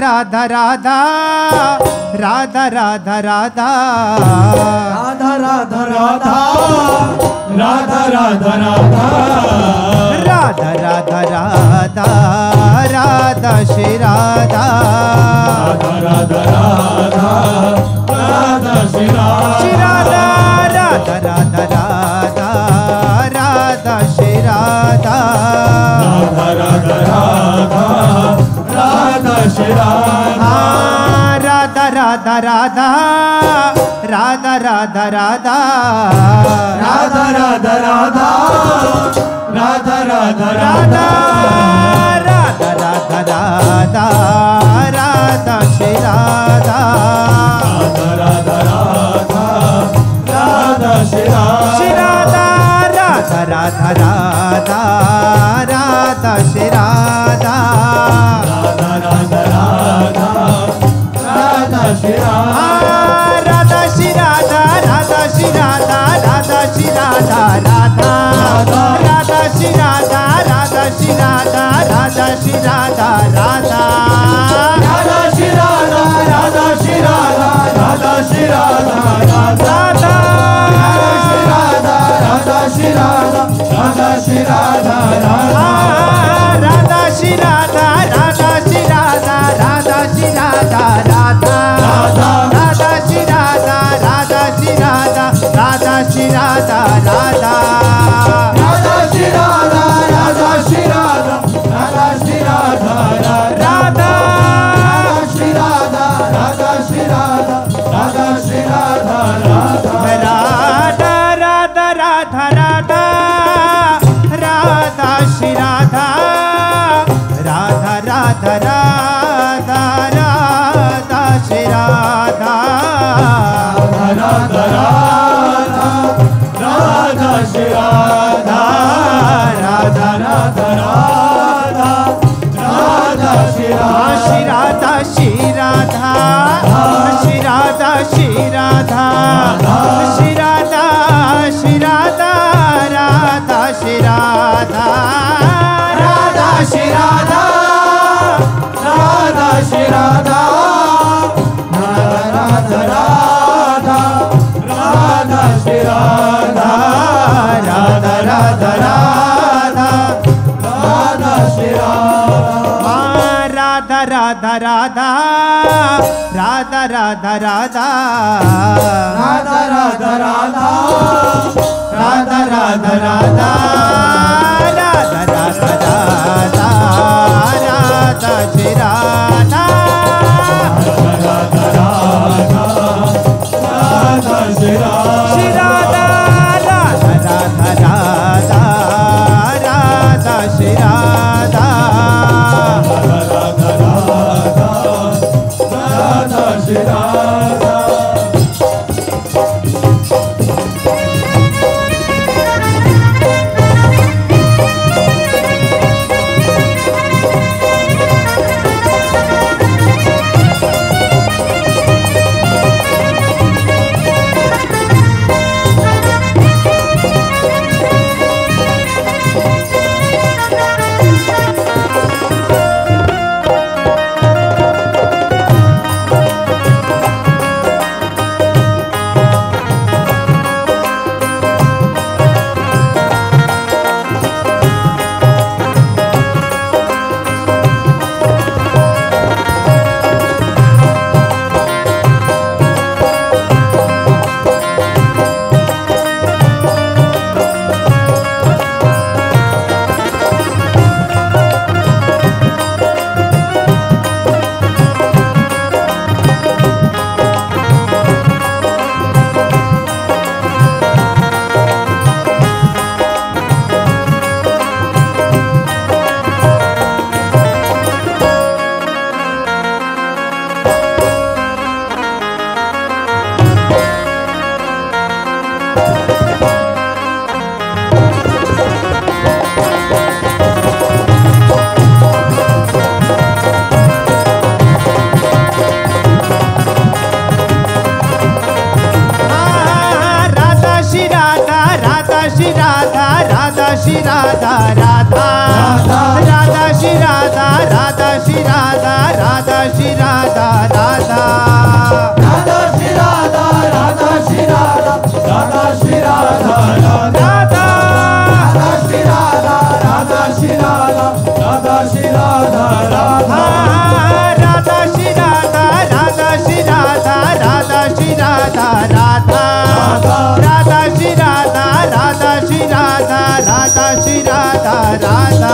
Radha Radha Radha Radha Radha Radha Radha Radha Radha Radha Radha Radha Radha Radha Radha Shri Radha Radha Radha Radha Shri Radha Radha Radha Radha Radha Shri Radha Radha Radha Radha Shri Radha Radha Radha Radha Radha Radha Radha Radha Radha Radha Radha Radha Radha Radha Radha Radha Radha Shri Radha Radha Radha Radha Shri Radha Radha Radha Radha Radha Shri Radha Radha Radha Radha Radha Shri Radha Radha Shri Radha Radha Shri Radha Radha Shri Radha Radha Radha Shri Radha Radha Shri Radha Radha Shri Radha Radha Radha Shri Radha Radha Shri Radha Radha Shri Radha Radha Radha Shri Radha Radha Shri Radha Radha Shri Radha Radha Shri Radha Radha Shri Radha Radha Radha Shri Radha Radha Shri Radha Radha Shri Radha Radha Radha Shri Radha Radha Shri Radha Radha Shri Radha Radha Shri Radha Radha Shri Radha Radha Shri Radha Radha Radha Radha Radha Radha Radha Shri Radha Radha Radha Radha Radha Shri Radha Radha Radha Radha Shri Radha Radha Radha Radha Radha Shri Radha Shri Radha Shri Radha Shri Radha Shri Radha Shri Radha Shri Radha Radha Shri Radha Radha Shri Radha Radha Shri Radha Radha Radha Radha Shri Radha Radha Radha Radha Radha Shri Radha Radha Radha Radha Radha Radha Radha Radha Radha Radha Radha Radha Radha Radha Radha Radha Radha Shri Radha Radha Radha Radha Shri Shri Radha Radha Radha Radha Radha Shri Radha Radha Radha Radha Shri Radha Shri Radha, Radha Shri Radha, Radha, Radha Shri Radha, Radha Shri Radha, Radha Shri Radha, Radha, Radha Shri Radha, Radha Shri Radha, Radha Shri Radha, Radha, Radha Shri Radha, Radha Shri Radha, Radha Shri Radha, Radha, Radha Shri Radha, Radha Shri Radha, Radha Shri Radha, Radha, Radha Shri Radha, Radha Shri Radha, Radha Shri Radha, Radha,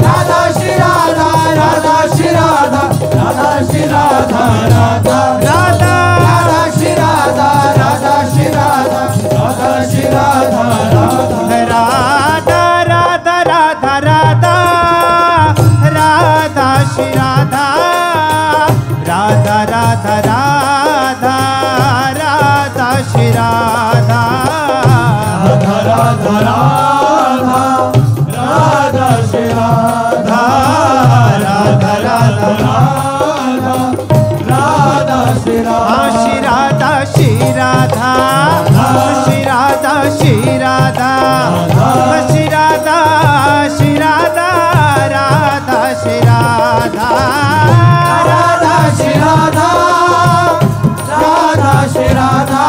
Radha Shri Radha, Radha Shri Radha, Radha Shri Radha, Radha, Radha, Radha Shri Radha, Radha Shri Radha, Radha Shri Radha, Radha, Radha, Radha, Radha, Radha, Radha Shri Radha, Radha, Radha, Radha, Radha Shri Radha, Radha, Radha, Radha, Radha Shri Radha, Radha, Radha, Radha, Radha Shri Radha, Shri Radha, Shri Radha, Shri Radha, Shri Radha, Shri Radha, Shri Radha, Radha Shri Radha, Radha Shri Radha, Radha Shri Radha,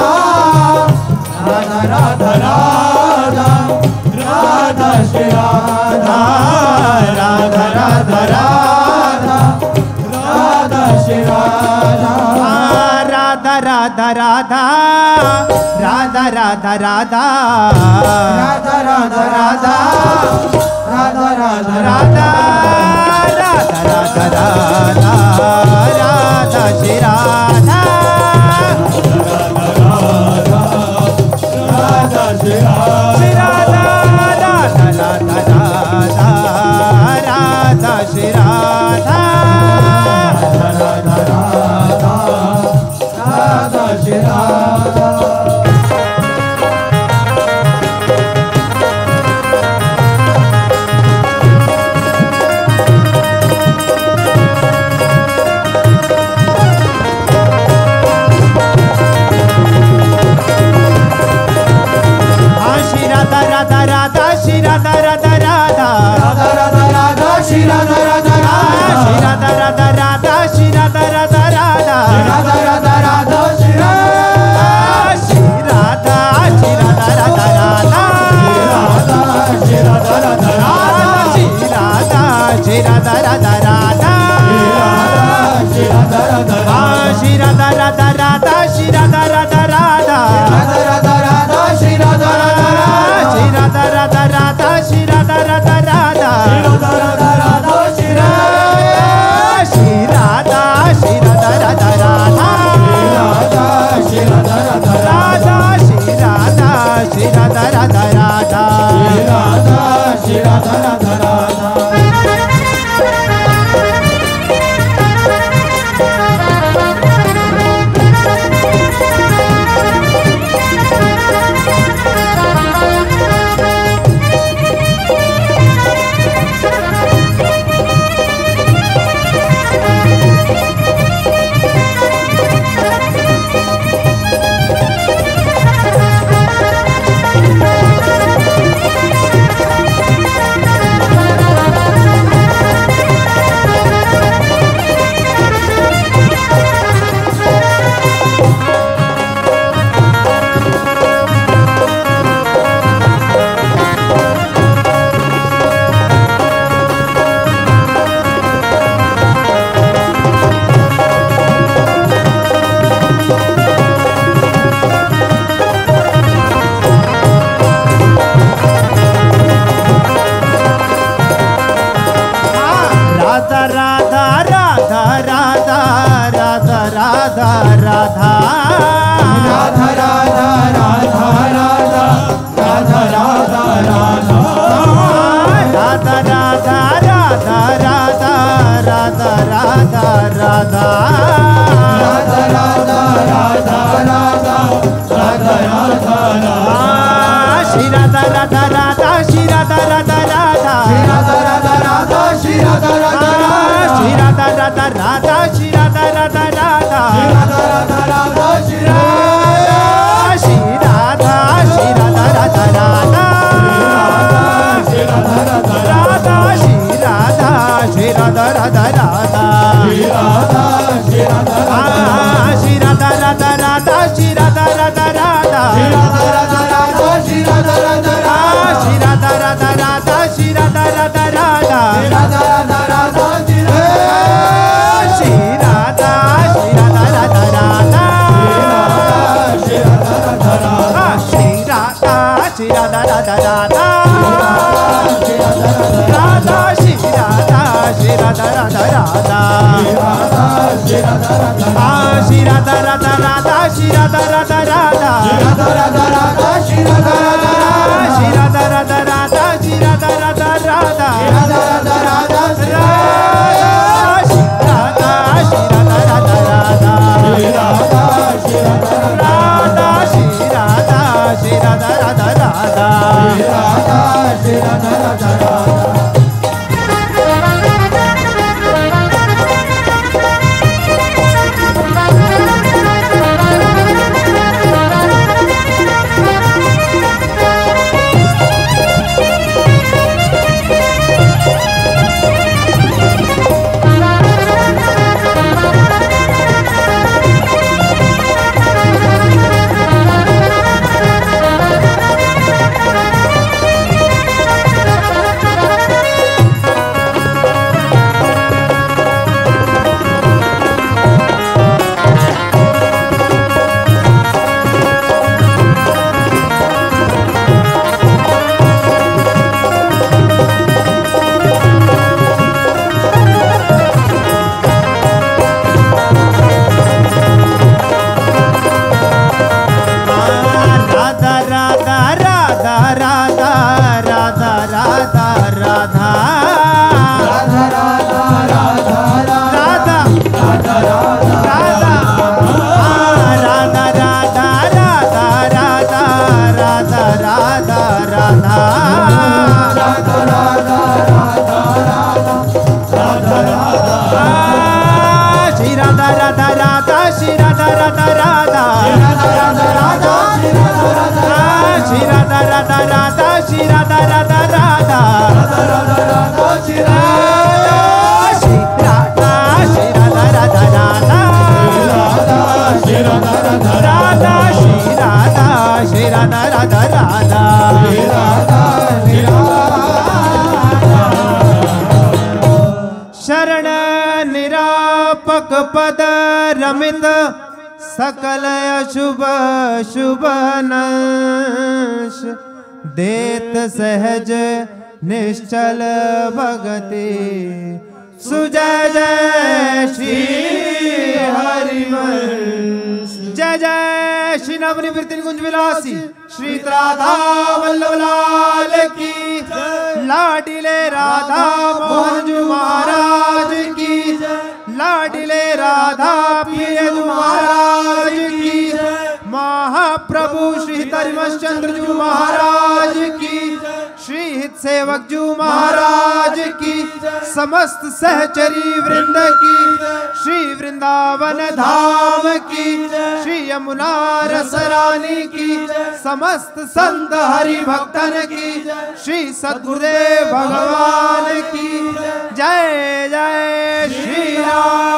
Radha, Radha, Radha, Radha Shri Radha, Radha, Radha, Radha, Radha Shri Radha, Radha, Radha, Radha, Radha, Radha, Radha, Radha, Radha, Radha, Radha, Radha, Radha, Radha, Radha, Radha, Radha Shri Radha, Radha Shri Radha, Shri Radha, Radha, Radha, Radha, Radha Shri Radha, Radha, Radha, Radha Shri Radha. Shri Radha, Radha, Radha, Shri Radha, Radha, Radha, Radha, Radha, Radha, Shri Radha, Radha, Radha. Shri Radha, Radha, Radha, Shri Radha, Radha, Radha, Radha, Radha, Radha, Shri Radha. Shri Radha, Shri Radha, Radha, Radha, Radha, Shri Radha, Radha, Radha. Shri Radha, Shri Radha, Radha, Radha, Shri Radha, Radha, Radha. Shri Radha, Radha, Radha, Shri Radha, Radha, Radha, Radha, Radha, Radha, Shri Radha, Radha, Radha. Shri Radha, Radha, Radha, Shri Radha, Radha, Radha, Radha, Radha, Radha, Shri Radha. Shri Radha, Shri Radha, Radha, Radha, Radha, Shri Radha, Radha, Radha. Radha, Shri Radha, Shri Radha, Radha, Radha, Radha, Shri Radha, Radha, Radha. Radha Radha Radha Radha Shri Radha Shri Radha Radha Radha Shri Radha Radha Radha Shri Radha Radha Radha Shri Radha Radha Radha Radha Shri Radha Radha Radha शरण निरापक पद रमित सकल अशुभ शुभ नश देत सहज निश्चल भगति सुजय जय श्री हरिवंश जय जय श्री नवनिवृत्ति कुंज विलासी श्री राधा वल्लभ लाल की लाडिले राधा मोहन जी महाराज की लाडिले राधा प्रियजू महाराज की महाप्रभु श्री हरिश्चंद्र जी महाराज की श्री हित सेवक जू महाराज की समस्त सहचरी वृंद की श्री वृंदावन धाम की श्री यमुना रसरानी की समस्त संत हरि भक्तन की श्री सद्गुरुदेव भगवान की जय जय श्री राम।